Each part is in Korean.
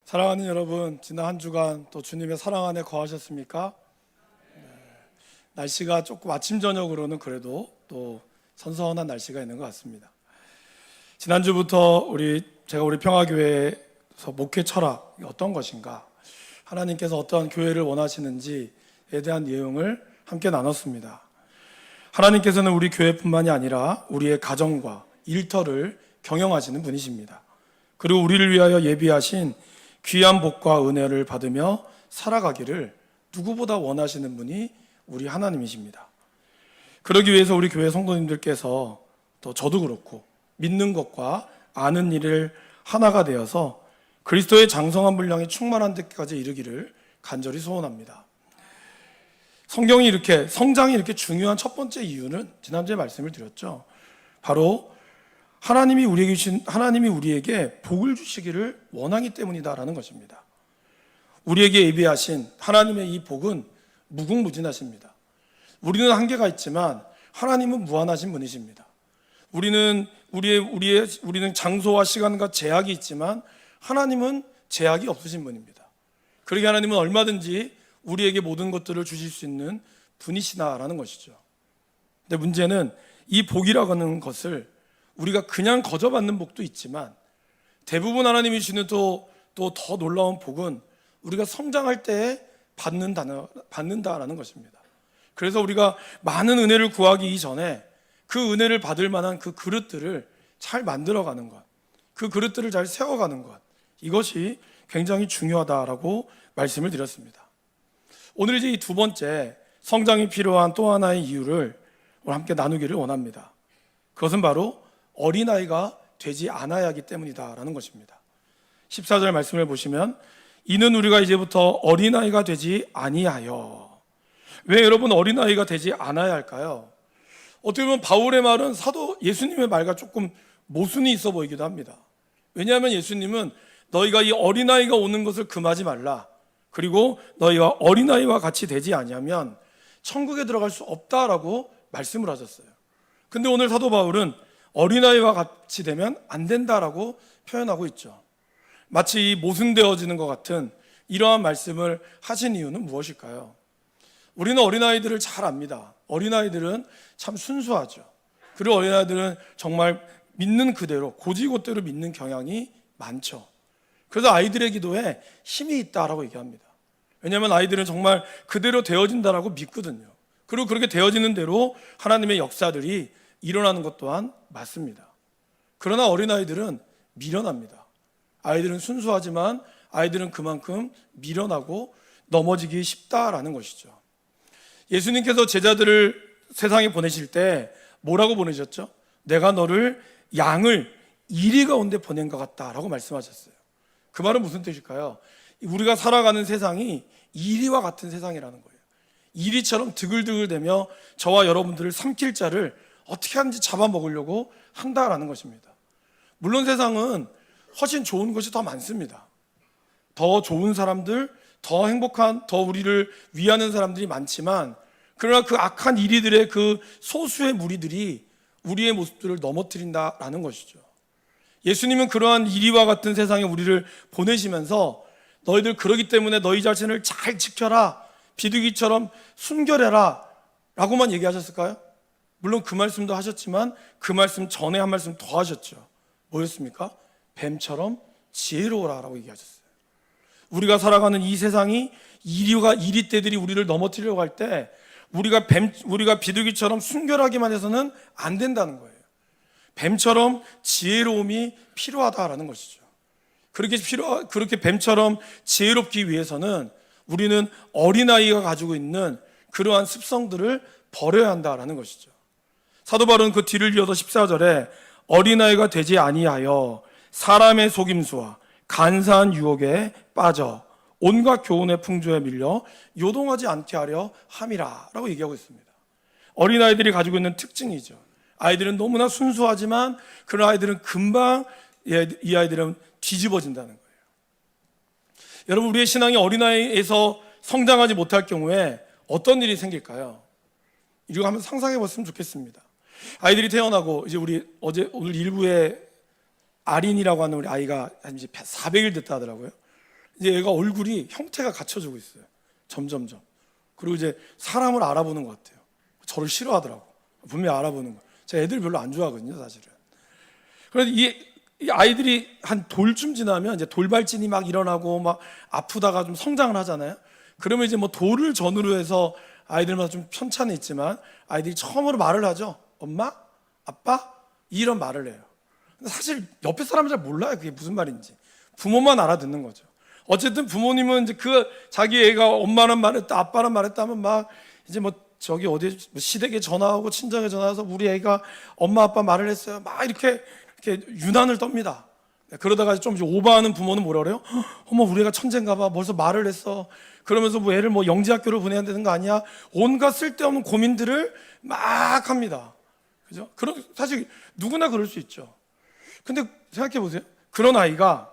사랑하는 여러분, 지난 한 주간 또 주님의 사랑 안에 거하셨습니까? 날씨가 조금 아침 저녁으로는 그래도 또 선선한 날씨가 있는 것 같습니다. 지난주부터 제가 우리 평화교회에서 목회 철학이 어떤 것인가, 하나님께서 어떠한 교회를 원하시는지에 대한 내용을 함께 나눴습니다. 하나님께서는 우리 교회뿐만이 아니라 우리의 가정과 일터를 경영하시는 분이십니다. 그리고 우리를 위하여 예비하신 귀한 복과 은혜를 받으며 살아가기를 누구보다 원하시는 분이 우리 하나님이십니다. 그러기 위해서 우리 교회 성도님들께서 또 저도 그렇고 믿는 것과 아는 일을 하나가 되어서 그리스도의 장성한 분량이 충만한 데까지 이르기를 간절히 소원합니다. 성장이 이렇게 중요한 첫 번째 이유는 지난주에 말씀을 드렸죠. 바로 하나님이 우리에게 복을 주시기를 원하기 때문이다라는 것입니다. 우리에게 예비하신 하나님의 이 복은 무궁무진하십니다. 우리는 한계가 있지만 하나님은 무한하신 분이십니다. 우리는 장소와 시간과 제약이 있지만 하나님은 제약이 없으신 분입니다. 그러게 하나님은 얼마든지 우리에게 모든 것들을 주실 수 있는 분이시다라는 것이죠. 근데 문제는 이 복이라고 하는 것을 우리가 그냥 거저받는 복도 있지만 대부분 하나님이 주시는 또 더 놀라운 복은 우리가 성장할 때 받는다라는 것입니다. 그래서 우리가 많은 은혜를 구하기 이전에 그 은혜를 받을 만한 그 그릇들을 잘 만들어가는 것, 그 그릇들을 잘 세워가는 것, 이것이 굉장히 중요하다라고 말씀을 드렸습니다. 오늘 이제 이 두 번째 성장이 필요한 또 하나의 이유를 오늘 함께 나누기를 원합니다. 그것은 바로 어린아이가 되지 않아야 하기 때문이다라는 것입니다. 14절 말씀을 보시면 이는 우리가 이제부터 어린아이가 되지 아니하여. 왜 여러분 어린아이가 되지 않아야 할까요? 어떻게 보면 바울의 말은 사도 예수님의 말과 조금 모순이 있어 보이기도 합니다. 왜냐하면 예수님은 너희가 이 어린아이가 오는 것을 금하지 말라, 그리고 너희가 어린아이와 같이 되지 아니하면 천국에 들어갈 수 없다라고 말씀을 하셨어요. 근데 오늘 사도 바울은 어린아이와 같이 되면 안 된다라고 표현하고 있죠. 마치 모순되어지는 것 같은 이러한 말씀을 하신 이유는 무엇일까요? 우리는 어린아이들을 잘 압니다. 어린아이들은 참 순수하죠. 그리고 어린아이들은 정말 믿는 그대로 고지고대로 믿는 경향이 많죠. 그래서 아이들의 기도에 힘이 있다라고 얘기합니다. 왜냐하면 아이들은 정말 그대로 되어진다라고 믿거든요. 그리고 그렇게 되어지는 대로 하나님의 역사들이 일어나는 것 또한 맞습니다. 그러나 어린아이들은 미련합니다. 아이들은 순수하지만 아이들은 그만큼 미련하고 넘어지기 쉽다라는 것이죠. 예수님께서 제자들을 세상에 보내실 때 뭐라고 보내셨죠? 내가 너를 양을 이리 가운데 보낸 것 같다라고 말씀하셨어요. 그 말은 무슨 뜻일까요? 우리가 살아가는 세상이 이리와 같은 세상이라는 거예요. 이리처럼 드글드글대며 저와 여러분들을 삼킬 자를 어떻게 하는지 잡아먹으려고 한다라는 것입니다. 물론 세상은 훨씬 좋은 것이 더 많습니다. 더 좋은 사람들, 더 행복한, 더 우리를 위하는 사람들이 많지만, 그러나 그 악한 이리들의 그 소수의 무리들이 우리의 모습들을 넘어뜨린다라는 것이죠. 예수님은 그러한 이리와 같은 세상에 우리를 보내시면서 너희들 그러기 때문에 너희 자신을 잘 지켜라, 비둘기처럼 순결해라 라고만 얘기하셨을까요? 물론 그 말씀도 하셨지만 그 말씀 전에 한 말씀 더 하셨죠. 뭐였습니까? 뱀처럼 지혜로워라 라고 얘기하셨어요. 우리가 살아가는 이 세상이 이리떼들이 우리를 넘어뜨리려고 할 때 우리가 비둘기처럼 순결하기만 해서는 안 된다는 거예요. 뱀처럼 지혜로움이 필요하다라는 것이죠. 그렇게 뱀처럼 지혜롭기 위해서는 우리는 어린아이가 가지고 있는 그러한 습성들을 버려야 한다라는 것이죠. 사도 바울은 그 뒤를 이어서 14절에 어린아이가 되지 아니하여 사람의 속임수와 간사한 유혹에 빠져 온갖 교훈의 풍조에 밀려 요동하지 않게 하려 함이라 라고 얘기하고 있습니다. 어린아이들이 가지고 있는 특징이죠. 아이들은 너무나 순수하지만 그런 아이들은 금방 이 아이들은 뒤집어진다는 거예요. 여러분, 우리의 신앙이 어린아이에서 성장하지 못할 경우에 어떤 일이 생길까요? 이거 한번 상상해 봤으면 좋겠습니다. 아이들이 태어나고 이제 오늘 일부에 아린이라고 하는 우리 아이가 한 이제 400일 됐다 하더라고요. 이제 얘가 얼굴이 형태가 갖춰지고 있어요. 점점점. 그리고 이제 사람을 알아보는 것 같아요. 저를 싫어하더라고. 분명히 알아보는 거. 제가 애들 별로 안 좋아하거든요, 사실은. 그래서 이 아이들이 한 돌쯤 지나면 이제 돌발진이 막 일어나고 막 아프다가 좀 성장을 하잖아요. 그러면 이제 뭐 돌을 전후로 해서 아이들마다 좀 편차는 있지만 아이들이 처음으로 말을 하죠. 엄마? 아빠? 이런 말을 해요. 근데 사실 옆에 사람은 잘 몰라요. 그게 무슨 말인지. 부모만 알아듣는 거죠. 어쨌든 부모님은 이제 자기 애가 엄마는 말했다, 아빠는 말했다 하면 막 이제 뭐 저기 어디 시댁에 전화하고 친정에 전화해서 우리 애가 엄마 아빠 말을 했어요. 막 이렇게 유난을 떱니다. 그러다가 좀 오버하는 부모는 뭐라 그래요? 어머 우리 애가 천재인가 봐. 벌써 말을 했어. 그러면서 뭐 애를 뭐 영재학교를 보내야 되는 거 아니야? 온갖 쓸데없는 고민들을 막 합니다. 그죠? 그런 사실 누구나 그럴 수 있죠. 근데 생각해 보세요. 그런 아이가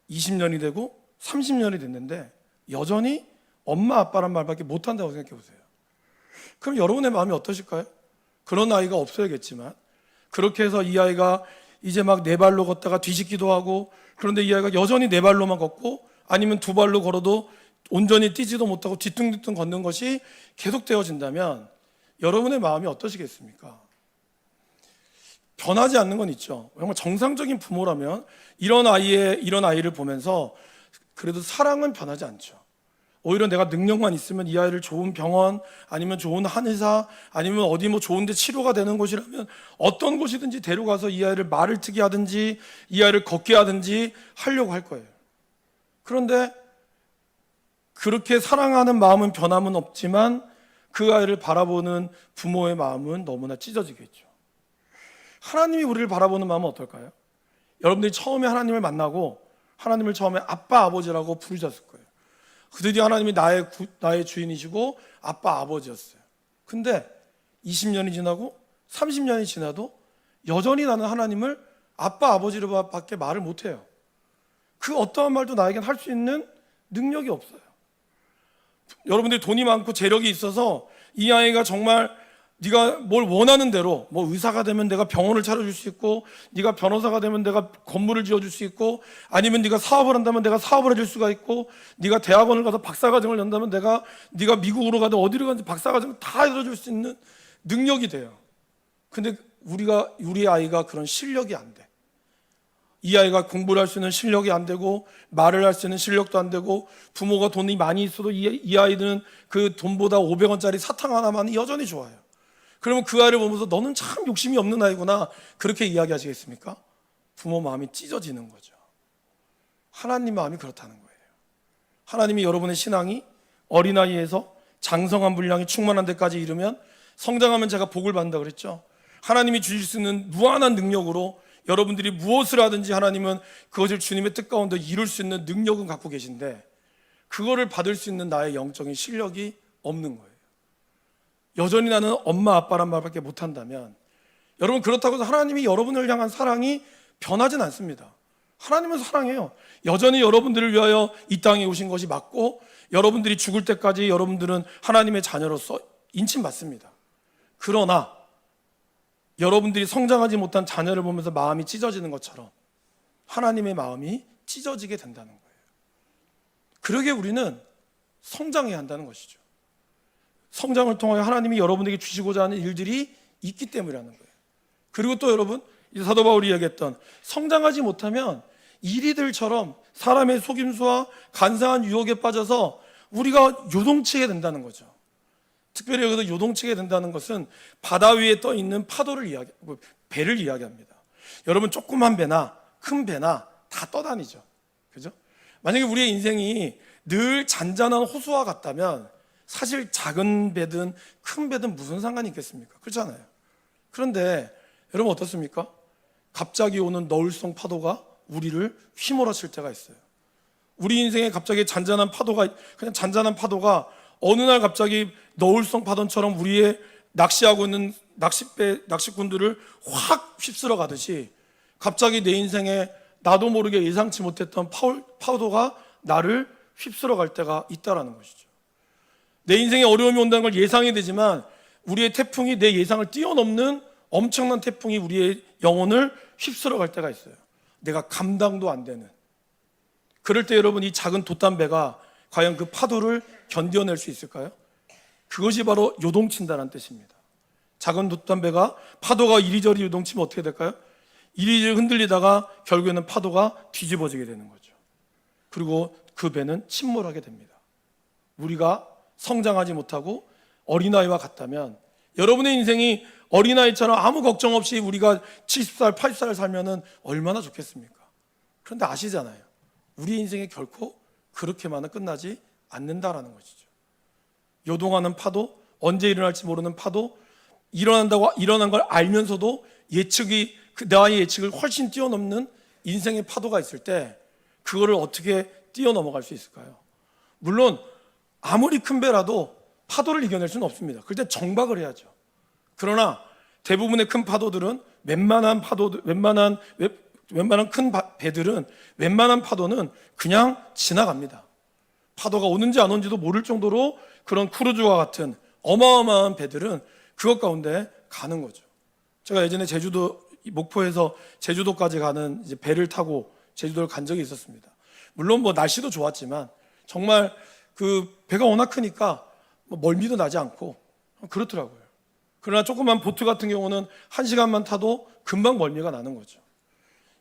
20년이 되고 30년이 됐는데 여전히 엄마 아빠란 말밖에 못한다고 생각해 보세요. 그럼 여러분의 마음이 어떠실까요? 그런 아이가 없어야겠지만 그렇게 해서 이 아이가 이제 막 네 발로 걷다가 뒤집기도 하고, 그런데 이 아이가 여전히 네 발로만 걷고 아니면 두 발로 걸어도 온전히 뛰지도 못하고 뒤뚱뒤뚱 걷는 것이 계속되어진다면 여러분의 마음이 어떠시겠습니까? 변하지 않는 건 있죠. 정말 정상적인 부모라면 이런 아이를 보면서 그래도 사랑은 변하지 않죠. 오히려 내가 능력만 있으면 이 아이를 좋은 병원 아니면 좋은 한의사 아니면 어디 뭐 좋은 데 치료가 되는 곳이라면 어떤 곳이든지 데려가서 이 아이를 말을 트게 하든지 이 아이를 걷게 하든지 하려고 할 거예요. 그런데 그렇게 사랑하는 마음은 변함은 없지만 그 아이를 바라보는 부모의 마음은 너무나 찢어지겠죠. 하나님이 우리를 바라보는 마음은 어떨까요? 여러분들이 처음에 하나님을 만나고 하나님을 처음에 아빠 아버지라고 부르셨을 거예요. 드디어 하나님이 나의 주인이시고 아빠 아버지였어요. 근데 20년이 지나고 30년이 지나도 여전히 나는 하나님을 아빠 아버지로밖에 말을 못해요. 그 어떠한 말도 나에겐 할 수 있는 능력이 없어요. 여러분들이 돈이 많고 재력이 있어서 이 아이가 정말 네가 뭘 원하는 대로 뭐 의사가 되면 내가 병원을 차려줄 수 있고 네가 변호사가 되면 내가 건물을 지어줄 수 있고 아니면 네가 사업을 한다면 내가 사업을 해줄 수가 있고 네가 대학원을 가서 박사과정을 연다면 네가 미국으로 가든 어디로 가든 박사과정 다 해줄 수 있는 능력이 돼요. 근데 우리 아이가 그런 실력이 안 돼. 이 아이가 공부를 할 수 있는 실력이 안 되고 말을 할 수 있는 실력도 안 되고 부모가 돈이 많이 있어도 이 아이는 그 돈보다 500원짜리 사탕 하나만 여전히 좋아해요. 그러면 그 아이를 보면서 너는 참 욕심이 없는 아이구나 그렇게 이야기하시겠습니까? 부모 마음이 찢어지는 거죠. 하나님 마음이 그렇다는 거예요. 하나님이 여러분의 신앙이 어린아이에서 장성한 분량이 충만한 데까지 이르면 성장하면 제가 복을 받는다 그랬죠. 하나님이 주실 수 있는 무한한 능력으로 여러분들이 무엇을 하든지 하나님은 그것을 주님의 뜻 가운데 이룰 수 있는 능력은 갖고 계신데 그거를 받을 수 있는 나의 영적인 실력이 없는 거예요. 여전히 나는 엄마 아빠란 말밖에 못한다면 여러분 그렇다고 해서 하나님이 여러분을 향한 사랑이 변하진 않습니다. 하나님은 사랑해요. 여전히 여러분들을 위하여 이 땅에 오신 것이 맞고 여러분들이 죽을 때까지 여러분들은 하나님의 자녀로서 인침받습니다. 그러나 여러분들이 성장하지 못한 자녀를 보면서 마음이 찢어지는 것처럼 하나님의 마음이 찢어지게 된다는 거예요. 그러게 우리는 성장해야 한다는 것이죠. 성장을 통하여 하나님이 여러분에게 주시고자 하는 일들이 있기 때문이라는 거예요. 그리고 또 여러분, 사도 바울이 이야기했던 성장하지 못하면 이리들처럼 사람의 속임수와 간사한 유혹에 빠져서 우리가 요동치게 된다는 거죠. 특별히 여기서 요동치게 된다는 것은 바다 위에 떠 있는 배를 이야기합니다. 여러분 조그만 배나 큰 배나 다 떠다니죠. 그죠? 만약에 우리의 인생이 늘 잔잔한 호수와 같다면 사실 작은 배든 큰 배든 무슨 상관이 있겠습니까? 그렇잖아요. 그런데 여러분 어떻습니까? 갑자기 오는 너울성 파도가 우리를 휘몰아칠 때가 있어요. 우리 인생에 갑자기 잔잔한 파도가 어느 날 갑자기 너울성 파도처럼 우리의 낚시하고 있는 낚시꾼들을 확 휩쓸어 가듯이 갑자기 내 인생에 나도 모르게 예상치 못했던 파도가 나를 휩쓸어 갈 때가 있다라는 것이죠. 내 인생에 어려움이 온다는 걸 예상이 되지만 우리의 태풍이 내 예상을 뛰어넘는 엄청난 태풍이 우리의 영혼을 휩쓸어 갈 때가 있어요. 내가 감당도 안 되는 그럴 때 여러분, 이 작은 돛담배가 과연 그 파도를 견뎌낼 수 있을까요? 그것이 바로 요동친다는 뜻입니다. 작은 돛담배가 파도가 이리저리 요동치면 어떻게 될까요? 이리저리 흔들리다가 결국에는 파도가 뒤집어지게 되는 거죠. 그리고 그 배는 침몰하게 됩니다. 우리가 성장하지 못하고 어린아이와 같다면, 여러분의 인생이 어린아이처럼 아무 걱정 없이 우리가 70살, 80살 살면은 얼마나 좋겠습니까? 그런데 아시잖아요. 우리 인생이 결코 그렇게만은 끝나지 않는다라는 것이죠. 요동하는 파도, 언제 일어날지 모르는 파도, 일어난 걸 알면서도 나의 예측을 훨씬 뛰어넘는 인생의 파도가 있을 때 그거를 어떻게 뛰어넘어갈 수 있을까요? 물론 아무리 큰 배라도 파도를 이겨낼 수는 없습니다. 그럴 때 정박을 해야죠. 그러나 대부분의 큰 파도들은 웬만한 큰 배들은 웬만한 파도는 그냥 지나갑니다. 파도가 오는지 안 오는지도 모를 정도로 그런 크루즈와 같은 어마어마한 배들은 그것 가운데 가는 거죠. 제가 예전에 목포에서 제주도까지 가는 이제 배를 타고 제주도를 간 적이 있었습니다. 물론 뭐 날씨도 좋았지만 정말 그 배가 워낙 크니까 뭐 멀미도 나지 않고 그렇더라고요. 그러나 조그만 보트 같은 경우는 1시간만 타도 금방 멀미가 나는 거죠.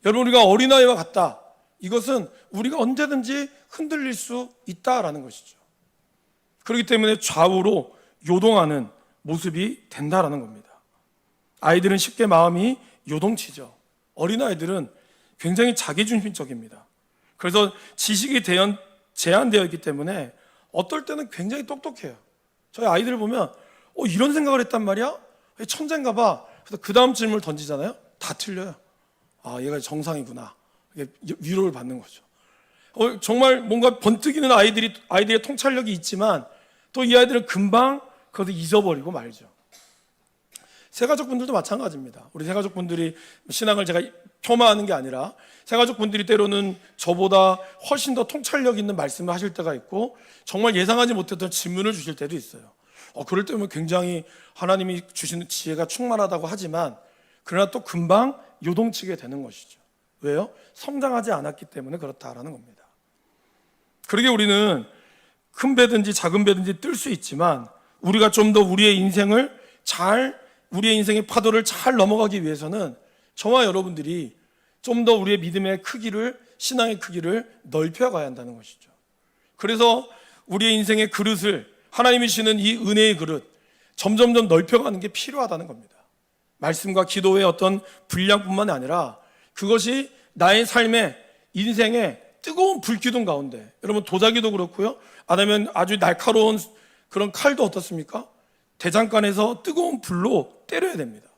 여러분, 우리가 어린아이와 같다. 이것은 우리가 언제든지 흔들릴 수 있다라는 것이죠. 그렇기 때문에 좌우로 요동하는 모습이 된다라는 겁니다. 아이들은 쉽게 마음이 요동치죠. 어린아이들은 굉장히 자기중심적입니다. 그래서 지식이 제한되어 있기 때문에 어떨 때는 굉장히 똑똑해요. 저희 아이들을 보면 이런 생각을 했단 말이야? 천재인가 봐. 그래서 그 다음 질문을 던지잖아요. 다 틀려요. 아, 얘가 정상이구나. 위로를 받는 거죠. 정말 뭔가 번뜩이는 아이들의 통찰력이 있지만 또 이 아이들은 금방 그것을 잊어버리고 말죠. 새가족분들도 마찬가지입니다. 우리 새가족분들이 신앙을 제가 폄하하는 게 아니라 새가족분들이 때로는 저보다 훨씬 더 통찰력 있는 말씀을 하실 때가 있고 정말 예상하지 못했던 질문을 주실 때도 있어요. 그럴 때면 굉장히 하나님이 주시는 지혜가 충만하다고 하지만 그러나 또 금방 요동치게 되는 것이죠. 왜요? 성장하지 않았기 때문에 그렇다라는 겁니다. 그러게 우리는 큰 배든지 작은 배든지 뜰 수 있지만 우리가 좀 더 우리의 인생의 파도를 잘 넘어가기 위해서는 저와 여러분들이 좀 더 우리의 믿음의 크기를, 신앙의 크기를 넓혀가야 한다는 것이죠. 그래서 우리의 인생의 그릇을, 하나님이 주시는 이 은혜의 그릇 점점점 넓혀가는 게 필요하다는 겁니다. 말씀과 기도의 어떤 분량뿐만 아니라 그것이 나의 삶의, 인생의 뜨거운 불기둥 가운데, 여러분 도자기도 그렇고요, 아니면 아주 날카로운 그런 칼도 어떻습니까? 대장간에서 뜨거운 불로 때려야 됩니다.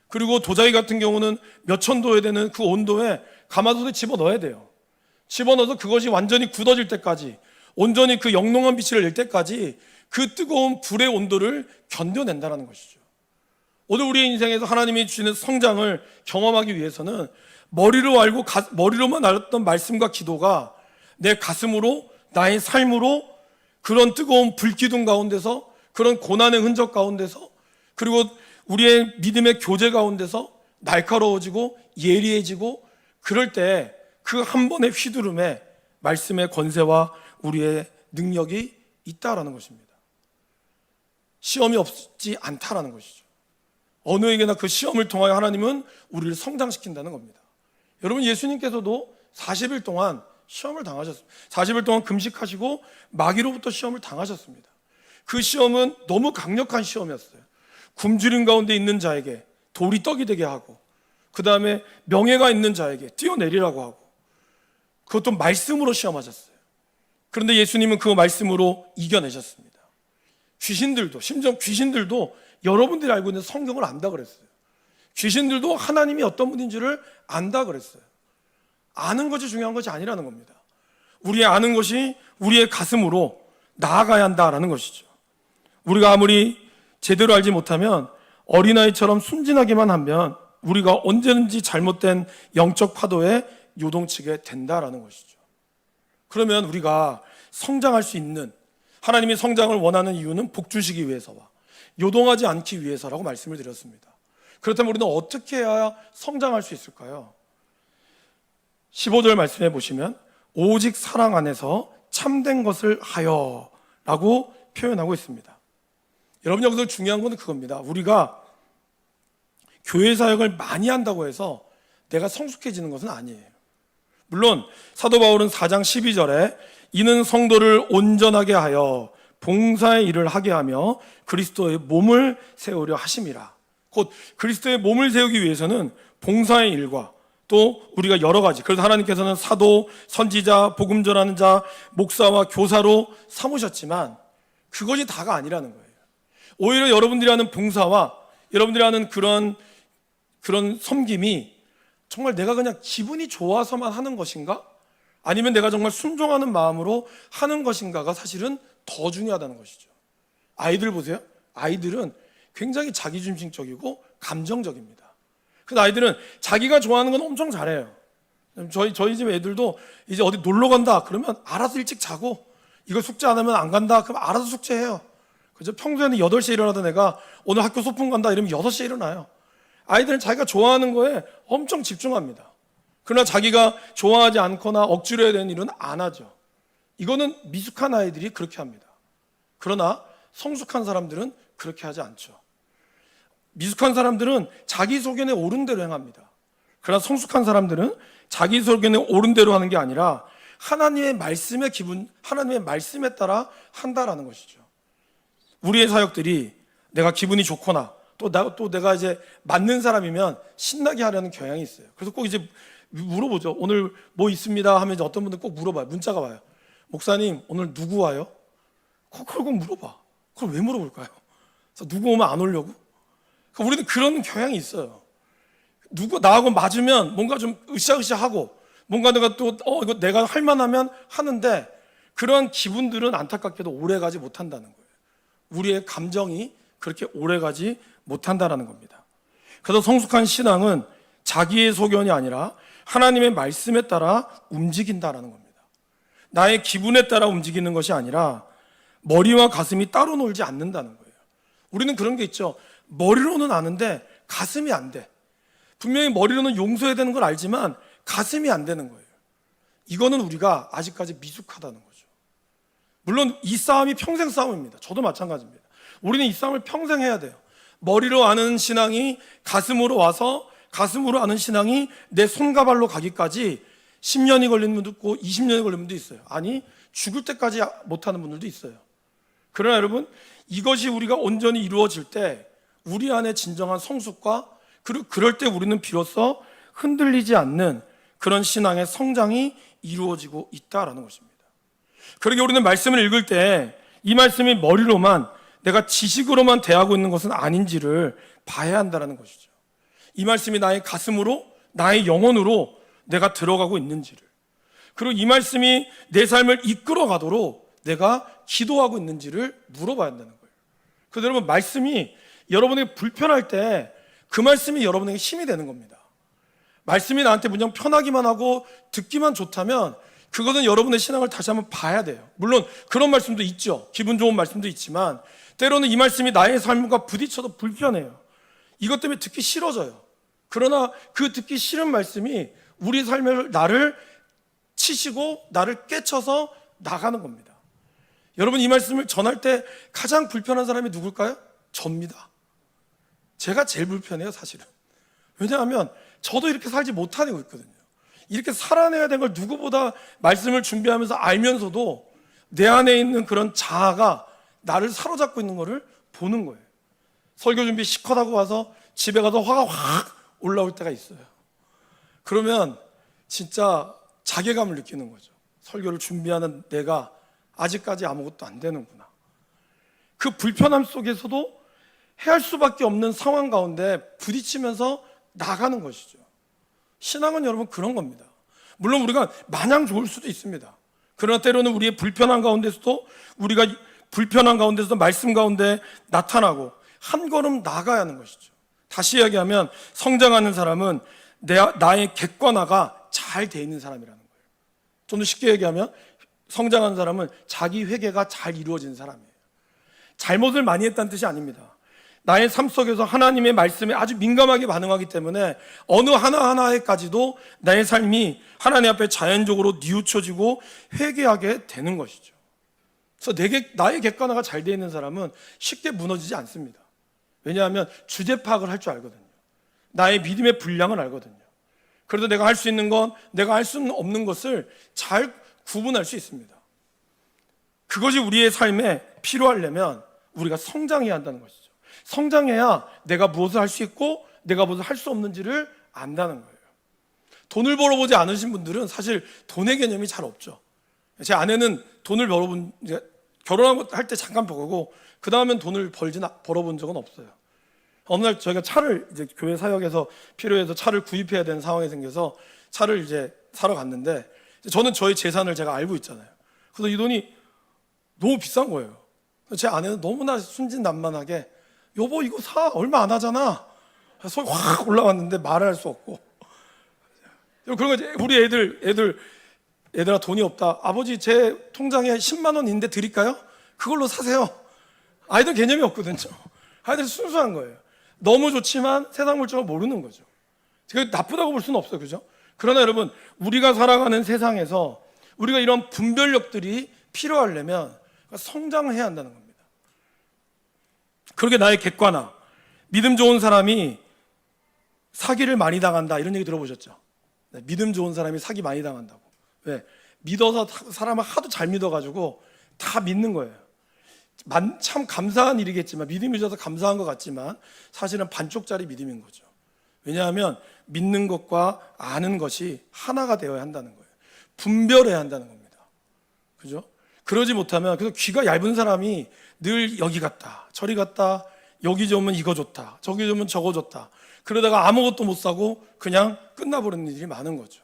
그리고 도자기 같은 경우는 몇천 도에 되는 그 온도에 가마솥에 집어넣어야 돼요. 집어넣어서 그것이 완전히 굳어질 때까지, 온전히 그 영롱한 빛을 낼 때까지 그 뜨거운 불의 온도를 견뎌낸다는 것이죠. 오늘 우리의 인생에서 하나님이 주시는 성장을 경험하기 위해서는 머리로만 알았던 말씀과 기도가 내 가슴으로, 나의 삶으로 그런 뜨거운 불기둥 가운데서, 그런 고난의 흔적 가운데서, 그리고 우리의 믿음의 교제 가운데서 날카로워지고 예리해지고, 그럴 때 그 한 번의 휘두름에 말씀의 권세와 우리의 능력이 있다라는 것입니다. 시험이 없지 않다라는 것이죠. 어느에게나 그 시험을 통하여 하나님은 우리를 성장시킨다는 겁니다. 여러분, 예수님께서도 40일 동안 시험을 당하셨습니다. 40일 동안 금식하시고 마귀로부터 시험을 당하셨습니다. 그 시험은 너무 강력한 시험이었어요. 굶주림 가운데 있는 자에게 돌이 떡이 되게 하고, 그 다음에 명예가 있는 자에게 뛰어내리라고 하고, 그것도 말씀으로 시험하셨어요. 그런데 예수님은 그 말씀으로 이겨내셨습니다. 심지어 귀신들도 여러분들이 알고 있는 성경을 안다 그랬어요. 귀신들도 하나님이 어떤 분인지를 안다 그랬어요. 아는 것이 중요한 것이 아니라는 겁니다. 우리의 아는 것이 우리의 가슴으로 나아가야 한다라는 것이죠. 우리가 아무리 제대로 알지 못하면, 어린아이처럼 순진하기만 하면 우리가 언제든지 잘못된 영적 파도에 요동치게 된다라는 것이죠. 그러면 우리가 성장할 수 있는, 하나님이 성장을 원하는 이유는 복주시기 위해서와 요동하지 않기 위해서라고 말씀을 드렸습니다. 그렇다면 우리는 어떻게 해야 성장할 수 있을까요? 15절 말씀해 보시면, 오직 사랑 안에서 참된 것을 하여 라고 표현하고 있습니다. 여러분, 여기서 중요한 건 그겁니다. 우리가 교회 사역을 많이 한다고 해서 내가 성숙해지는 것은 아니에요. 물론 사도 바울은 4장 12절에 이는 성도를 온전하게 하여 봉사의 일을 하게 하며 그리스도의 몸을 세우려 하심이라. 곧 그리스도의 몸을 세우기 위해서는 봉사의 일과 또 우리가 여러 가지, 그래서 하나님께서는 사도, 선지자, 복음 전하는 자, 목사와 교사로 삼으셨지만 그것이 다가 아니라는 거예요. 오히려 여러분들이 하는 봉사와 여러분들이 하는 그런 섬김이 정말 내가 그냥 기분이 좋아서만 하는 것인가? 아니면 내가 정말 순종하는 마음으로 하는 것인가가 사실은 더 중요하다는 것이죠. 아이들 보세요. 아이들은 굉장히 자기중심적이고 감정적입니다. 그 아이들은 자기가 좋아하는 건 엄청 잘해요. 저희 집 애들도 이제 어디 놀러 간다 그러면 알아서 일찍 자고, 이거 숙제 안 하면 안 간다 그럼 알아서 숙제해요. 그죠? 평소에는 8시에 일어나던 애가 오늘 학교 소풍 간다 이러면 6시에 일어나요. 아이들은 자기가 좋아하는 거에 엄청 집중합니다. 그러나 자기가 좋아하지 않거나 억지로 해야 되는 일은 안 하죠. 이거는 미숙한 아이들이 그렇게 합니다. 그러나 성숙한 사람들은 그렇게 하지 않죠. 미숙한 사람들은 자기 소견에 옳은 대로 행합니다. 그러나 성숙한 사람들은 자기 소견에 옳은 대로 하는 게 아니라 하나님의 말씀에 따라 한다라는 것이죠. 우리의 사역들이 내가 기분이 좋거나 또 내가 이제 맞는 사람이면 신나게 하려는 경향이 있어요. 그래서 꼭 이제 물어보죠. 오늘 뭐 있습니다 하면 이제 어떤 분들 꼭 물어봐요. 문자가 와요. 목사님 오늘 누구 와요? 그걸 꼭 물어봐. 그걸 왜 물어볼까요? 그래서 누구 오면 안 오려고? 그러니까 우리는 그런 경향이 있어요. 누구 나하고 맞으면 뭔가 좀 으쌰으쌰하고 뭔가 내가 또 이거 내가 할 만하면 하는데 그런 기분들은 안타깝게도 오래가지 못한다는 거예요. 우리의 감정이 그렇게 오래가지 못한다라는 겁니다. 그래서 성숙한 신앙은 자기의 소견이 아니라 하나님의 말씀에 따라 움직인다라는 겁니다. 나의 기분에 따라 움직이는 것이 아니라 머리와 가슴이 따로 놀지 않는다는 거예요. 우리는 그런 게 있죠. 머리로는 아는데 가슴이 안 돼. 분명히 머리로는 용서해야 되는 걸 알지만 가슴이 안 되는 거예요. 이거는 우리가 아직까지 미숙하다는 거죠. 물론 이 싸움이 평생 싸움입니다. 저도 마찬가지입니다. 우리는 이 싸움을 평생 해야 돼요. 머리로 아는 신앙이 가슴으로 와서 가슴으로 아는 신앙이 내 손과 발로 가기까지 10년이 걸리는 분도 있고 20년이 걸리는 분도 있어요. 아니 죽을 때까지 못하는 분들도 있어요. 그러나 여러분, 이것이 우리가 온전히 이루어질 때 우리 안에 진정한 성숙과 그리고 그럴 때 우리는 비로소 흔들리지 않는 그런 신앙의 성장이 이루어지고 있다라는 것입니다. 그러게 우리는 말씀을 읽을 때 이 말씀이 머리로만 내가 지식으로만 대하고 있는 것은 아닌지를 봐야 한다는 것이죠. 이 말씀이 나의 가슴으로 나의 영혼으로 내가 들어가고 있는지를, 그리고 이 말씀이 내 삶을 이끌어 가도록 내가 기도하고 있는지를 물어봐야 한다는 거예요. 그래서 여러분, 말씀이 여러분에게 불편할 때 그 말씀이 여러분에게 힘이 되는 겁니다. 말씀이 나한테 그냥 편하기만 하고 듣기만 좋다면 그것은 여러분의 신앙을 다시 한번 봐야 돼요. 물론 그런 말씀도 있죠. 기분 좋은 말씀도 있지만 때로는 이 말씀이 나의 삶과 부딪혀도 불편해요. 이것 때문에 듣기 싫어져요. 그러나 그 듣기 싫은 말씀이 우리 삶을 나를 치시고 나를 깨쳐서 나가는 겁니다. 여러분, 이 말씀을 전할 때 가장 불편한 사람이 누굴까요? 접니다. 제가 제일 불편해요, 사실은. 왜냐하면 저도 이렇게 살지 못하고 있거든요. 이렇게 살아내야 되는 걸 누구보다 말씀을 준비하면서 알면서도 내 안에 있는 그런 자아가 나를 사로잡고 있는 거를 보는 거예요. 설교 준비 시컷 하고 와서 집에 가서 화가 확 올라올 때가 있어요. 그러면 진짜 자괴감을 느끼는 거죠. 설교를 준비하는 내가 아직까지 아무것도 안 되는구나. 그 불편함 속에서도 해할 수밖에 없는 상황 가운데 부딪히면서 나가는 것이죠. 신앙은 여러분 그런 겁니다. 물론 우리가 마냥 좋을 수도 있습니다. 그러나 때로는 우리의 불편한 가운데서도 우리가 불편한 가운데서도 말씀 가운데 나타나고 한 걸음 나가야 하는 것이죠. 다시 이야기하면 성장하는 사람은 나의 객관화가 잘 돼 있는 사람이라는 거예요. 좀 더 쉽게 얘기하면 성장하는 사람은 자기 회개가 잘 이루어진 사람이에요. 잘못을 많이 했다는 뜻이 아닙니다. 나의 삶 속에서 하나님의 말씀에 아주 민감하게 반응하기 때문에 어느 하나하나에까지도 나의 삶이 하나님 앞에 자연적으로 뉘우쳐지고 회개하게 되는 것이죠. 그래서 나의 객관화가 잘 되어 있는 사람은 쉽게 무너지지 않습니다. 왜냐하면 주제 파악을 할 줄 알거든요. 나의 믿음의 분량을 알거든요. 그래도 내가 할 수 있는 건, 내가 할 수 없는 것을 잘 구분할 수 있습니다. 그것이 우리의 삶에 필요하려면 우리가 성장해야 한다는 것이죠. 성장해야 내가 무엇을 할 수 있고 내가 무엇을 할 수 없는지를 안다는 거예요. 돈을 벌어보지 않으신 분들은 사실 돈의 개념이 잘 없죠. 제 아내는 돈을 결혼할 때 잠깐 벌고 그 다음엔 돈을 벌어본 적은 없어요. 어느 날 저희가 차를 이제 교회 사역에서 필요해서 차를 구입해야 되는 상황이 생겨서 차를 이제 사러 갔는데, 저는 저의 재산을 제가 알고 있잖아요. 그래서 이 돈이 너무 비싼 거예요. 제 아내는 너무나 순진난만하게 여보 이거 사, 얼마 안 하잖아. 소리 확 올라왔는데 말을 할 수 없고. 그런 거지. 우리 애들아 돈이 없다. 아버지 제 통장에 10만 원 있는데 드릴까요? 그걸로 사세요. 아이들 개념이 없거든요. 아이들 순수한 거예요. 너무 좋지만 세상 물정을 모르는 거죠. 그게 나쁘다고 볼 수는 없어요. 그죠? 그러나 여러분, 우리가 살아가는 세상에서 우리가 이런 분별력들이 필요하려면 성장해야 한다는 겁니다. 그렇게 나의 객관화, 믿음 좋은 사람이 사기를 많이 당한다 이런 얘기 들어보셨죠? 네, 믿음 좋은 사람이 사기 많이 당한다고. 왜? 믿어서 사람을 하도 잘 믿어가지고 다 믿는 거예요. 참 감사한 일이겠지만, 믿음이 있어서 감사한 것 같지만 사실은 반쪽짜리 믿음인 거죠. 왜냐하면 믿는 것과 아는 것이 하나가 되어야 한다는 거예요. 분별해야 한다는 겁니다. 그죠? 그러지 못하면, 그래서 귀가 얇은 사람이 늘 여기 갔다 저리 갔다, 여기 좋으면 이거 좋다, 저기 좋으면 저거 좋다, 그러다가 아무것도 못 사고 그냥 끝나버리는 일이 많은 거죠.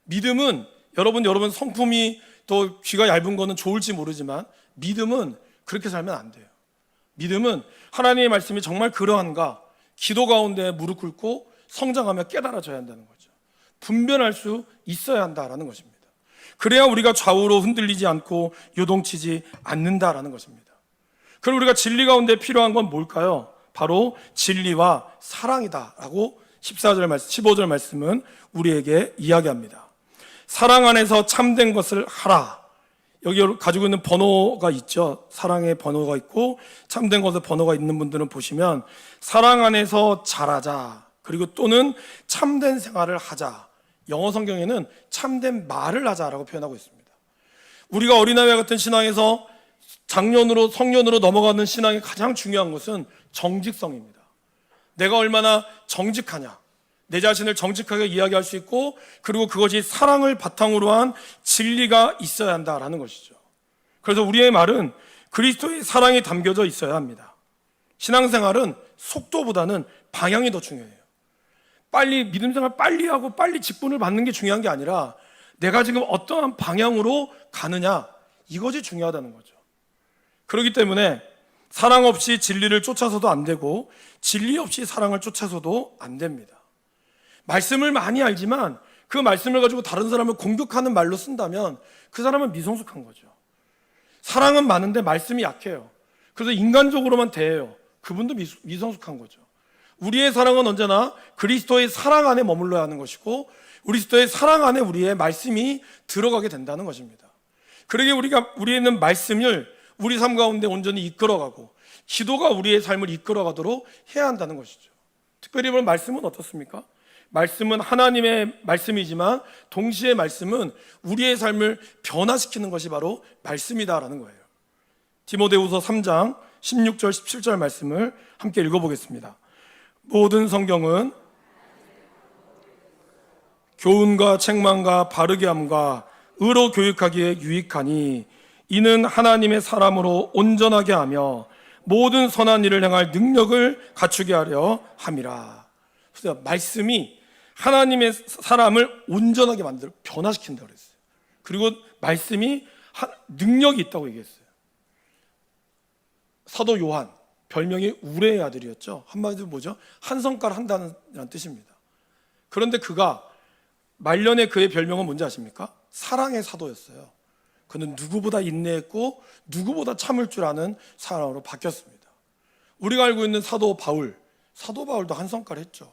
믿음은 여러분 성품이 또 귀가 얇은 거는 좋을지 모르지만 믿음은 그렇게 살면 안 돼요. 믿음은 하나님의 말씀이 정말 그러한가 기도 가운데 무릎 꿇고 성장하며 깨달아져야 한다는 거죠. 분별할 수 있어야 한다라는 것입니다. 그래야 우리가 좌우로 흔들리지 않고 요동치지 않는다라는 것입니다. 그럼 우리가 진리 가운데 필요한 건 뭘까요? 바로 진리와 사랑이다라고 15절 말씀은 우리에게 이야기합니다. 사랑 안에서 참된 것을 하라. 여기 가지고 있는 번호가 있죠. 사랑의 번호가 있고 참된 것의 번호가 있는 분들은 보시면 사랑 안에서 자라자, 그리고 또는 참된 생활을 하자. 영어 성경에는 참된 말을 하자라고 표현하고 있습니다. 우리가 어린아이와 같은 신앙에서 장년으로 성년으로 넘어가는 신앙의 가장 중요한 것은 정직성입니다. 내가 얼마나 정직하냐, 내 자신을 정직하게 이야기할 수 있고, 그리고 그것이 사랑을 바탕으로 한 진리가 있어야 한다라는 것이죠. 그래서 우리의 말은 그리스도의 사랑이 담겨져 있어야 합니다. 신앙생활은 속도보다는 방향이 더 중요해요. 빨리 믿음생활 빨리 하고 빨리 직분을 받는 게 중요한 게 아니라 내가 지금 어떠한 방향으로 가느냐, 이것이 중요하다는 거죠. 그렇기 때문에 사랑 없이 진리를 쫓아서도 안 되고 진리 없이 사랑을 쫓아서도 안 됩니다. 말씀을 많이 알지만 그 말씀을 가지고 다른 사람을 공격하는 말로 쓴다면 그 사람은 미성숙한 거죠. 사랑은 많은데 말씀이 약해요. 그래서 인간적으로만 대해요. 그분도 미성숙한 거죠. 우리의 사랑은 언제나 그리스도의 사랑 안에 머물러야 하는 것이고, 그리스도의 사랑 안에 우리의 말씀이 들어가게 된다는 것입니다. 그러게 우리에 있는 말씀을 우리 삶 가운데 온전히 이끌어가고 기도가 우리의 삶을 이끌어가도록 해야 한다는 것이죠. 특별히 오늘 말씀은 어떻습니까? 말씀은 하나님의 말씀이지만 동시에 말씀은 우리의 삶을 변화시키는 것이 바로 말씀이다라는 거예요. 디모데후서 3장 16절 17절 말씀을 함께 읽어보겠습니다. 모든 성경은 교훈과 책망과 바르게 함과 의로 교육하기에 유익하니 이는 하나님의 사람으로 온전하게 하며 모든 선한 일을 행할 능력을 갖추게 하려 함이라. 그래서 말씀이 하나님의 사람을 온전하게 만들어 변화시킨다고 그랬어요. 그리고 말씀이 능력이 있다고 얘기했어요. 사도 요한, 별명이 우레의 아들이었죠. 한마디로 뭐죠? 한 성깔 한다는 뜻입니다. 그런데 그가 말년에 그의 별명은 뭔지 아십니까? 사랑의 사도였어요. 그는 누구보다 인내했고 누구보다 참을 줄 아는 사람으로 바뀌었습니다. 우리가 알고 있는 사도 바울도 한 성과를 했죠.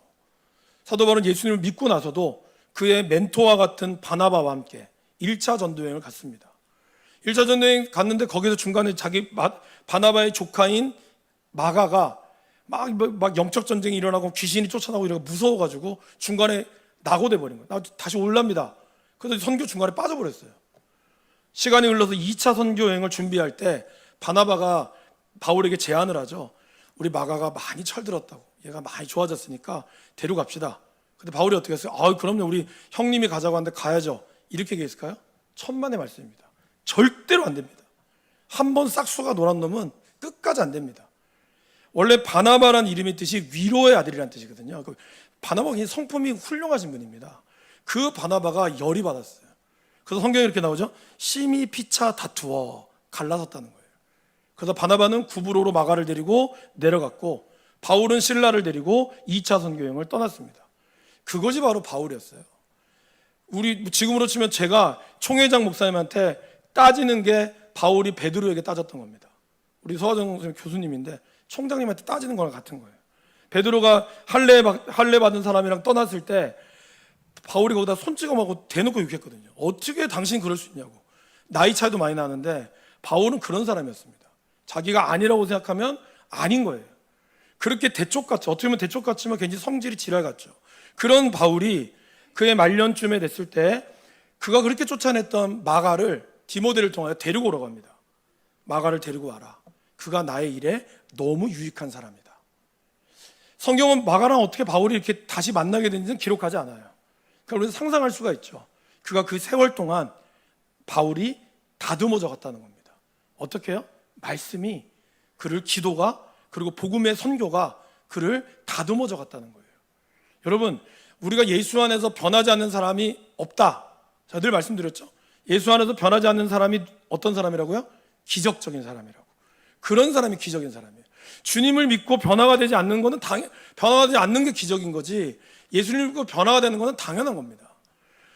사도 바울은 예수님을 믿고 나서도 그의 멘토와 같은 바나바와 함께 1차 전도여행을 갔습니다. 1차 전도여행 갔는데 거기서 중간에 바나바의 조카인 마가가 막 영적 전쟁이 일어나고 귀신이 쫓아나고 이러고 무서워가지고 중간에 낙오돼 버린 거예요. 나 다시 올랍니다. 그래서 선교 중간에 빠져버렸어요. 시간이 흘러서 2차 선교 여행을 준비할 때 바나바가 바울에게 제안을 하죠. 우리 마가가 많이 철들었다고, 얘가 많이 좋아졌으니까 데려갑시다. 근데 바울이 어떻게 했어요? 그럼요, 우리 형님이 가자고 하는데 가야죠. 이렇게 얘기했을까요? 천만의 말씀입니다. 절대로 안 됩니다. 한번 싹수가 노란 놈은 끝까지 안 됩니다. 원래 바나바란 이름의 뜻이 위로의 아들이라는 뜻이거든요. 바나바가 성품이 훌륭하신 분입니다. 그 바나바가 열이 받았어요. 그래서 성경에 이렇게 나오죠. 심히 피차 다투어 갈라섰다는 거예요. 그래서 바나바는 구브로로 마가를 데리고 내려갔고 바울은 실라를 데리고 2차 선교여행을 떠났습니다. 그것이 바로 바울이었어요. 우리 지금으로 치면 제가 총회장 목사님한테 따지는 게 바울이 베드로에게 따졌던 겁니다. 우리 서화정 교수님인데 총장님한테 따지는 거랑 같은 거예요. 베드로가 할례 받은 사람이랑 떠났을 때 바울이 거기다 손찌검하고 대놓고 욕했거든요. 어떻게 당신 그럴 수 있냐고. 나이 차이도 많이 나는데 바울은 그런 사람이었습니다. 자기가 아니라고 생각하면 아닌 거예요. 그렇게 대쪽같이, 어떻게 보면 대쪽같지만 굉장히 성질이 지랄 같죠. 그런 바울이 그의 말년쯤에 됐을 때 그가 그렇게 쫓아냈던 마가를 디모데를 통하여 데리고 오라고 합니다. 마가를 데리고 와라. 그가 나의 일에 너무 유익한 사람이다. 성경은 마가랑 어떻게 바울이 이렇게 다시 만나게 된지는 기록하지 않아요. 그러니까 우리는 상상할 수가 있죠. 그가 그 세월 동안 바울이 다듬어져 갔다는 겁니다. 어떻게 해요? 말씀이 그를, 기도가, 그리고 복음의 선교가 그를 다듬어져 갔다는 거예요. 여러분, 우리가 예수 안에서 변하지 않는 사람이 없다. 제가 늘 말씀드렸죠. 예수 안에서 변하지 않는 사람이 어떤 사람이라고요? 기적적인 사람이라고. 그런 사람이 기적인 사람이에요. 주님을 믿고 변화가 되지 않는 것은 변화가 되지 않는 게 기적인 거지, 예수님을 믿고 변화가 되는 것은 당연한 겁니다.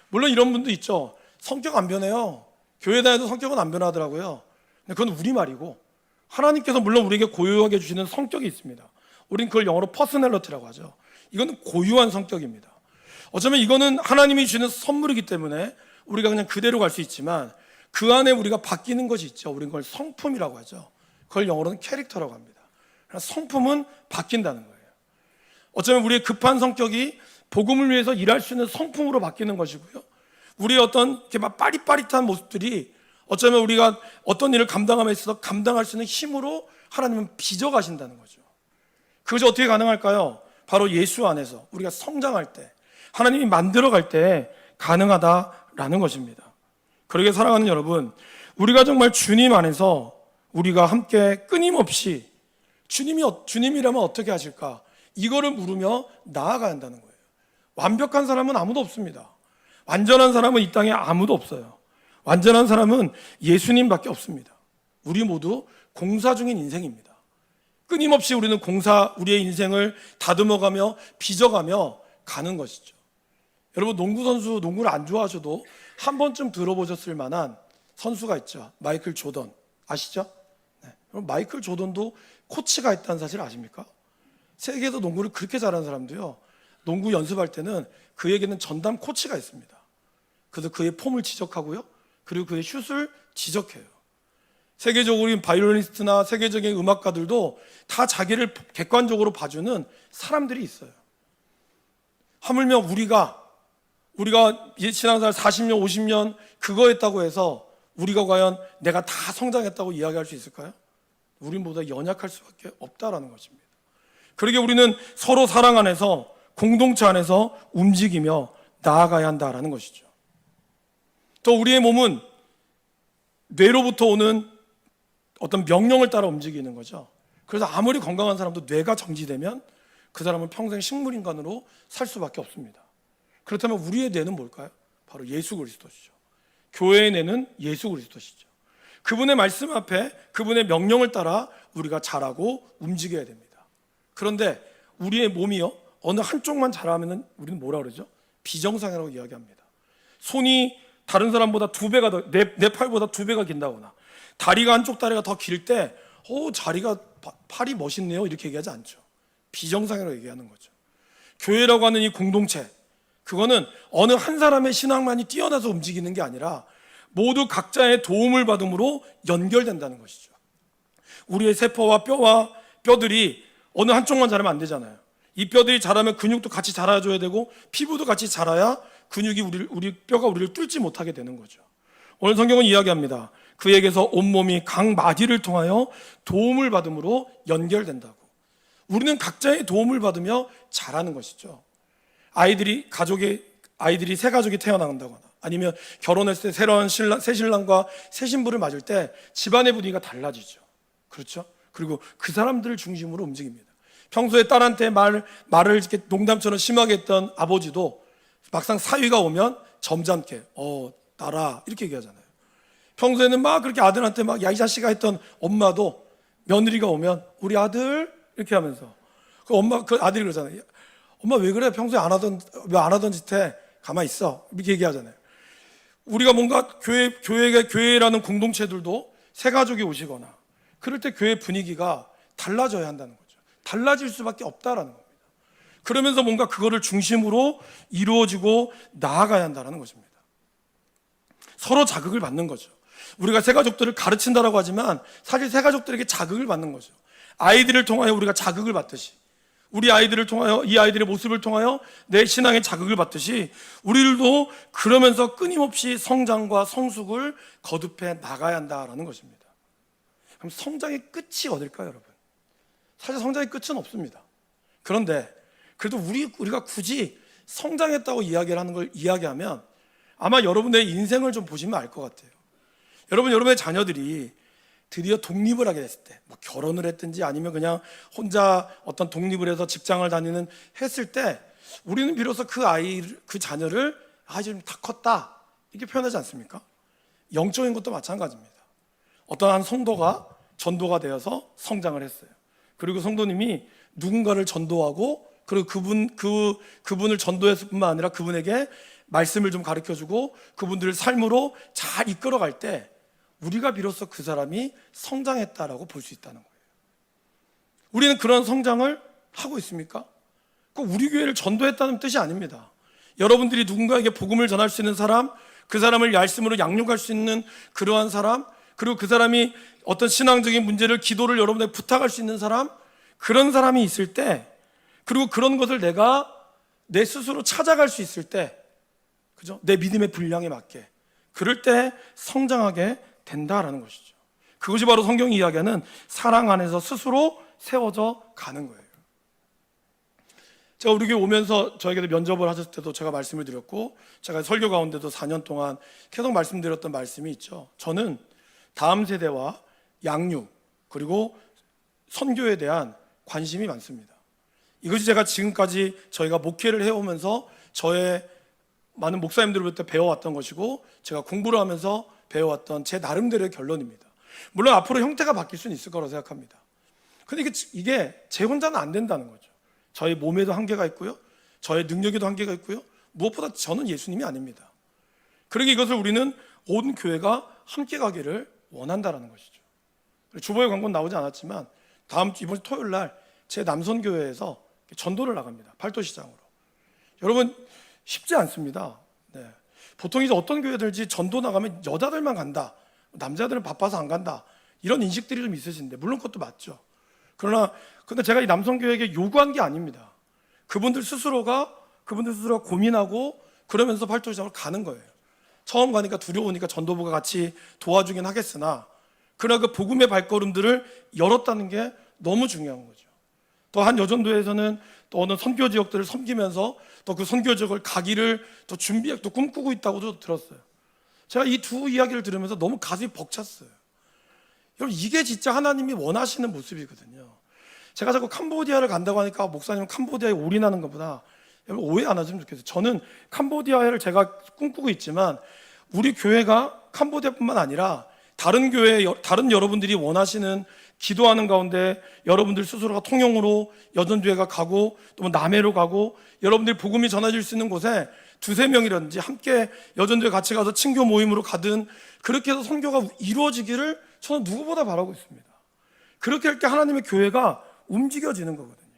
물론 이런 분도 있죠. 성격 안 변해요. 교회 다녀도 성격은 안 변하더라고요. 근데 그건 우리말이고, 하나님께서 물론 우리에게 고유하게 주시는 성격이 있습니다. 우린 그걸 영어로 퍼스널리티라고 하죠. 이건 고유한 성격입니다. 어쩌면 이거는 하나님이 주시는 선물이기 때문에 우리가 그냥 그대로 갈 수 있지만 그 안에 우리가 바뀌는 것이 있죠. 우린 그걸 성품이라고 하죠. 그걸 영어로는 캐릭터라고 합니다. 성품은 바뀐다는 거예요. 어쩌면 우리의 급한 성격이 복음을 위해서 일할 수 있는 성품으로 바뀌는 것이고요. 우리의 어떤 이렇게 막 빠릿빠릿한 모습들이 어쩌면 우리가 어떤 일을 감당함에 있어서 감당할 수 있는 힘으로 하나님은 빚어가신다는 거죠. 그것이 어떻게 가능할까요? 바로 예수 안에서 우리가 성장할 때, 하나님이 만들어갈 때 가능하다라는 것입니다. 그러게 사랑하는 여러분, 우리가 정말 주님 안에서 우리가 함께 끊임없이 주님이라면 어떻게 하실까? 이거를 물으며 나아가야 한다는 거예요. 완벽한 사람은 아무도 없습니다. 완전한 사람은 이 땅에 아무도 없어요. 완전한 사람은 예수님밖에 없습니다. 우리 모두 공사 중인 인생입니다. 끊임없이 우리는 우리의 인생을 다듬어가며 빚어가며 가는 것이죠. 여러분, 농구선수, 농구를 안 좋아하셔도 한 번쯤 들어보셨을 만한 선수가 있죠. 마이클 조던. 아시죠? 네. 마이클 조던도 코치가 있다는 사실 아십니까? 세계에서 농구를 그렇게 잘하는 사람도요, 농구 연습할 때는 그에게는 전담 코치가 있습니다. 그래서 그의 폼을 지적하고요, 그리고 그의 슛을 지적해요. 세계적으로 바이올리니스트나 세계적인 음악가들도 다 자기를 객관적으로 봐주는 사람들이 있어요. 하물며 우리가 신앙생활 40년, 50년 그거 했다고 해서 우리가 과연 내가 다 성장했다고 이야기할 수 있을까요? 우리보다 연약할 수밖에 없다라는 것입니다. 그러게 우리는 서로 사랑 안에서, 공동체 안에서 움직이며 나아가야 한다라는 것이죠. 또 우리의 몸은 뇌로부터 오는 어떤 명령을 따라 움직이는 거죠. 그래서 아무리 건강한 사람도 뇌가 정지되면 그 사람은 평생 식물인간으로 살 수밖에 없습니다. 그렇다면 우리의 뇌는 뭘까요? 바로 예수 그리스도시죠. 교회의 뇌는 예수 그리스도시죠. 그분의 말씀 앞에, 그분의 명령을 따라 우리가 자라고 움직여야 됩니다. 그런데 우리의 몸이요, 어느 한쪽만 자라면 우리는 뭐라 그러죠? 비정상이라고 이야기합니다. 손이 다른 사람보다 내 팔보다 2배가 긴다거나, 다리가 한쪽 다리가 더 길 때 자리가 팔이 멋있네요 이렇게 얘기하지 않죠. 비정상이라고 얘기하는 거죠. 교회라고 하는 이 공동체, 그거는 어느 한 사람의 신앙만이 뛰어나서 움직이는 게 아니라 모두 각자의 도움을 받음으로 연결된다는 것이죠. 우리의 세포와 뼈와 뼈들이 어느 한쪽만 자라면 안 되잖아요. 이 뼈들이 자라면 근육도 같이 자라줘야 되고 피부도 같이 자라야 근육이 우리 뼈가 우리를 뚫지 못하게 되는 거죠. 오늘 성경은 이야기합니다. 그에게서 온몸이 각 마디를 통하여 도움을 받음으로 연결된다고. 우리는 각자의 도움을 받으며 자라는 것이죠. 아이들이 새 가족이 태어난다거나 아니면 결혼했을 때 새로운 새 신랑과 새 신부를 맞을 때 집안의 분위기가 달라지죠. 그렇죠? 그리고 그 사람들을 중심으로 움직입니다. 평소에 딸한테 말을 이렇게 농담처럼 심하게 했던 아버지도 막상 사위가 오면 점잖게 딸아 이렇게 얘기하잖아요. 평소에는 막 그렇게 아들한테 막 야 이 자식아 했던 엄마도 며느리가 오면 우리 아들 이렇게 하면서 그 아들이 그러잖아요. 엄마 왜 그래? 평소에 왜 안 하던 짓해? 가만히 있어. 이렇게 얘기하잖아요. 우리가 뭔가 교회라는 공동체들도 새 가족이 오시거나 그럴 때 교회 분위기가 달라져야 한다는 거죠. 달라질 수밖에 없다라는 겁니다. 그러면서 뭔가 그거를 중심으로 이루어지고 나아가야 한다는 것입니다. 서로 자극을 받는 거죠. 우리가 새 가족들을 가르친다라고 하지만 사실 새 가족들에게 자극을 받는 거죠. 아이들을 통하여 우리가 자극을 받듯이, 우리 아이들을 통하여 이 아이들의 모습을 통하여 내 신앙의 자극을 받듯이 우리들도 그러면서 끊임없이 성장과 성숙을 거듭해 나가야 한다라는 것입니다. 그럼 성장의 끝이 어딜까요, 여러분? 사실 성장의 끝은 없습니다. 그런데 그래도 우리가 굳이 성장했다고 이야기를 하는 걸 이야기하면 아마 여러분의 인생을 좀 보시면 알 것 같아요. 여러분의 자녀들이 드디어 독립을 하게 됐을 때, 뭐 결혼을 했든지 아니면 그냥 혼자 어떤 독립을 해서 직장을 했을 때 우리는 비로소 그 자녀를 지금 다 컸다 이렇게 표현하지 않습니까? 영적인 것도 마찬가지입니다. 어떤 한 성도가 전도가 되어서 성장을 했어요. 그리고 성도님이 누군가를 전도하고 그리고 그분을 전도했을 뿐만 아니라 그분에게 말씀을 좀 가르쳐주고 그분들을 삶으로 잘 이끌어갈 때 우리가 비로소 그 사람이 성장했다라고 볼 수 있다는 거예요. 우리는 그런 성장을 하고 있습니까? 꼭 우리 교회를 전도했다는 뜻이 아닙니다. 여러분들이 누군가에게 복음을 전할 수 있는 사람, 그 사람을 말씀으로 양육할 수 있는 그러한 사람, 그리고 그 사람이 어떤 신앙적인 문제를 기도를 여러분에게 부탁할 수 있는 사람, 그런 사람이 있을 때, 그리고 그런 것을 내가 내 스스로 찾아갈 수 있을 때, 그죠? 내 믿음의 분량에 맞게 그럴 때 성장하게 된다라는 것이죠. 그것이 바로 성경이 이야기하는 사랑 안에서 스스로 세워져 가는 거예요. 제가 우리 교회 오면서 저에게도 면접을 하셨을 때도 제가 말씀을 드렸고 제가 설교 가운데도 4년 동안 계속 말씀드렸던 말씀이 있죠. 저는 다음 세대와 양육 그리고 선교에 대한 관심이 많습니다. 이것이 제가 지금까지 저희가 목회를 해오면서 저의 많은 목사님들로부터 배워왔던 것이고 제가 공부를 하면서 배워왔던 제 나름대로의 결론입니다. 물론 앞으로 형태가 바뀔 수는 있을 거라고 생각합니다. 근데 이게 제 혼자는 안 된다는 거죠. 저희 몸에도 한계가 있고요, 저의 능력에도 한계가 있고요, 무엇보다 저는 예수님이 아닙니다. 그러기 이것을 우리는 온 교회가 함께 가기를 원한다는 것이죠. 주보에 광고는 나오지 않았지만 이번 토요일 날 제 남선교회에서 전도를 나갑니다. 팔도시장으로. 여러분 쉽지 않습니다. 네. 보통 이제 어떤 교회들지 전도 나가면 여자들만 간다, 남자들은 바빠서 안 간다, 이런 인식들이 좀 있으신데 물론 그것도 맞죠. 근데 제가 이 남성교회에게 요구한 게 아닙니다. 그분들 스스로가 고민하고 그러면서 팔도시장으로 가는 거예요. 처음 가니까 두려우니까 전도부가 같이 도와주긴 하겠으나 그러나 그 복음의 발걸음들을 열었다는 게 너무 중요한 거죠. 또 한 여전도에서는 또 어느 선교 지역들을 섬기면서 또 그 선교 지역을 가기를 또 꿈꾸고 있다고도 들었어요. 제가 이 두 이야기를 들으면서 너무 가슴이 벅찼어요. 여러분 이게 진짜 하나님이 원하시는 모습이거든요. 제가 자꾸 캄보디아를 간다고 하니까 목사님은 캄보디아에 올인하는 것보다 여러분 오해 안 하시면 좋겠어요. 저는 캄보디아를 제가 꿈꾸고 있지만 우리 교회가 캄보디아뿐만 아니라 다른 교회, 다른 여러분들이 원하시는 기도하는 가운데 여러분들 스스로가 통영으로 여전교회가 가고 또 남해로 가고 여러분들이 복음이 전해질 수 있는 곳에 두세 명이라든지 함께 여전교회 같이 가서 친교 모임으로 가든 그렇게 해서 선교가 이루어지기를 저는 누구보다 바라고 있습니다. 그렇게 할 때 하나님의 교회가 움직여지는 거거든요.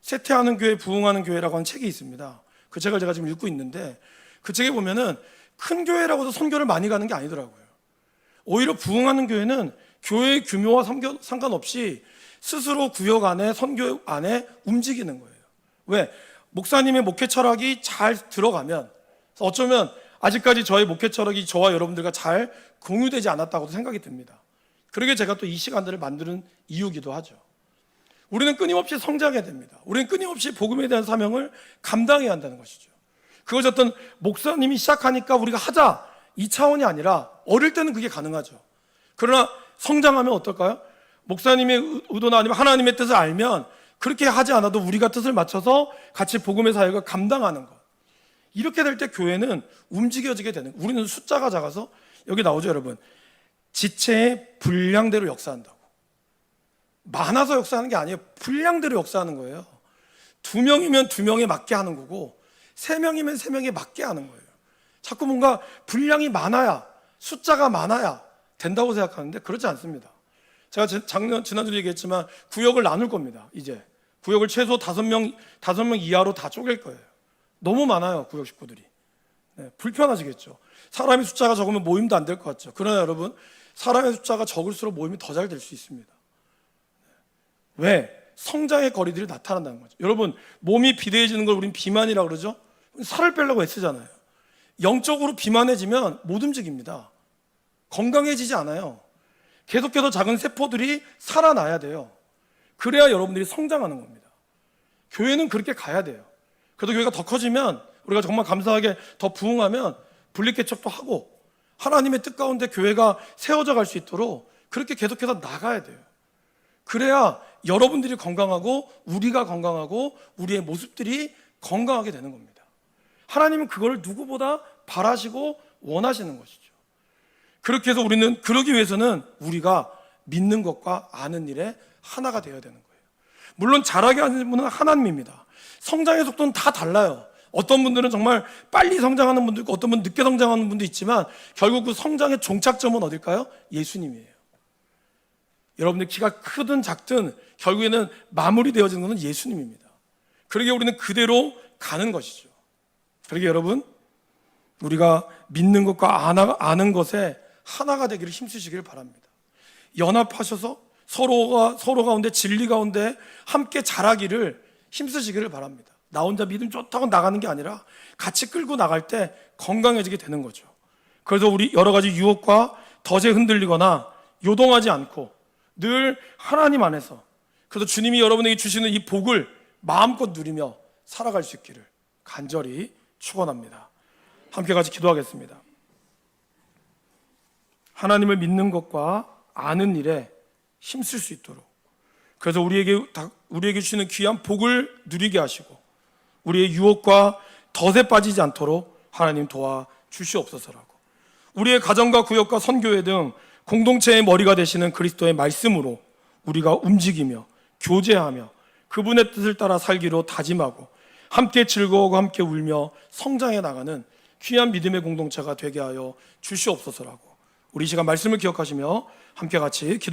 쇠퇴하는 교회, 부흥하는 교회라고 하는 책이 있습니다. 그 책을 제가 지금 읽고 있는데 그 책에 보면은 큰 교회라고 해서 선교를 많이 가는 게 아니더라고요. 오히려 부흥하는 교회는 교회의 규모와 상관없이 스스로 구역 안에, 선교 안에 움직이는 거예요. 왜? 목사님의 목회 철학이 잘 들어가면, 어쩌면 아직까지 저의 목회 철학이 저와 여러분들과 잘 공유되지 않았다고도 생각이 듭니다. 그러게 제가 또 이 시간들을 만드는 이유기도 하죠. 우리는 끊임없이 성장해야 됩니다. 우리는 끊임없이 복음에 대한 사명을 감당해야 한다는 것이죠. 그것이 어떤 목사님이 시작하니까 우리가 하자, 이 차원이 아니라 어릴 때는 그게 가능하죠. 그러나 성장하면 어떨까요? 목사님의 의도나 아니면 하나님의 뜻을 알면 그렇게 하지 않아도 우리가 뜻을 맞춰서 같이 복음의 사역을 감당하는 것. 이렇게 될 때 교회는 움직여지게 되는 거예요. 우리는 숫자가 작아서 여기 나오죠, 여러분. 지체의 분량대로 역사한다고. 많아서 역사하는 게 아니에요. 분량대로 역사하는 거예요. 2명이면 2명에 맞게 하는 거고 3명이면 3명에 맞게 하는 거예요. 자꾸 뭔가 분량이 많아야, 숫자가 많아야 된다고 생각하는데 그렇지 않습니다. 제가 지난주에 얘기했지만 구역을 나눌 겁니다. 이제 구역을 최소 5명 이하로 다 쪼갤 거예요. 너무 많아요, 구역 식구들이. 네, 불편하시겠죠. 사람의 숫자가 적으면 모임도 안 될 것 같죠. 그러나 여러분, 사람의 숫자가 적을수록 모임이 더 잘 될 수 있습니다. 왜? 성장의 거리들이 나타난다는 거죠. 여러분, 몸이 비대해지는 걸 우린 비만이라고 그러죠. 살을 빼려고 애쓰잖아요. 영적으로 비만해지면 못 움직입니다. 건강해지지 않아요. 계속해서 작은 세포들이 살아나야 돼요. 그래야 여러분들이 성장하는 겁니다. 교회는 그렇게 가야 돼요. 그래도 교회가 더 커지면, 우리가 정말 감사하게 더 부흥하면 분리개척도 하고 하나님의 뜻 가운데 교회가 세워져 갈 수 있도록 그렇게 계속해서 나가야 돼요. 그래야 여러분들이 건강하고 우리가 건강하고 우리의 모습들이 건강하게 되는 겁니다. 하나님은 그걸 누구보다 바라시고 원하시는 것이죠. 그렇게 해서 우리는, 그러기 위해서는 우리가 믿는 것과 아는 일에 하나가 되어야 되는 거예요. 물론 잘하게 하는 분은 하나님입니다. 성장의 속도는 다 달라요. 어떤 분들은 정말 빨리 성장하는 분도 있고 어떤 분은 늦게 성장하는 분도 있지만 결국 그 성장의 종착점은 어딜까요? 예수님이에요. 여러분들 키가 크든 작든 결국에는 마무리되어지는 것은 예수님입니다. 그러기에 우리는 그대로 가는 것이죠. 그러기에 여러분, 우리가 믿는 것과 아는 것에 하나가 되기를 힘쓰시길 바랍니다. 연합하셔서 서로 가운데 진리 가운데 함께 자라기를 힘쓰시기를 바랍니다. 나 혼자 믿음 좋다고 나가는 게 아니라 같이 끌고 나갈 때 건강해지게 되는 거죠. 그래서 우리 여러 가지 유혹과 덫에 흔들리거나 요동하지 않고 늘 하나님 안에서, 그래서 주님이 여러분에게 주시는 이 복을 마음껏 누리며 살아갈 수 있기를 간절히 축원합니다. 함께 같이 기도하겠습니다. 하나님을 믿는 것과 아는 일에 힘쓸 수 있도록, 그래서 우리에게 주시는 귀한 복을 누리게 하시고 우리의 유혹과 덫에 빠지지 않도록 하나님 도와주시옵소서라고, 우리의 가정과 구역과 선교회 등 공동체의 머리가 되시는 그리스도의 말씀으로 우리가 움직이며 교제하며 그분의 뜻을 따라 살기로 다짐하고 함께 즐거워하고 함께 울며 성장해 나가는 귀한 믿음의 공동체가 되게 하여 주시옵소서라고, 우리 시간 말씀을 기억하시며 함께 같이 기도하겠습니다.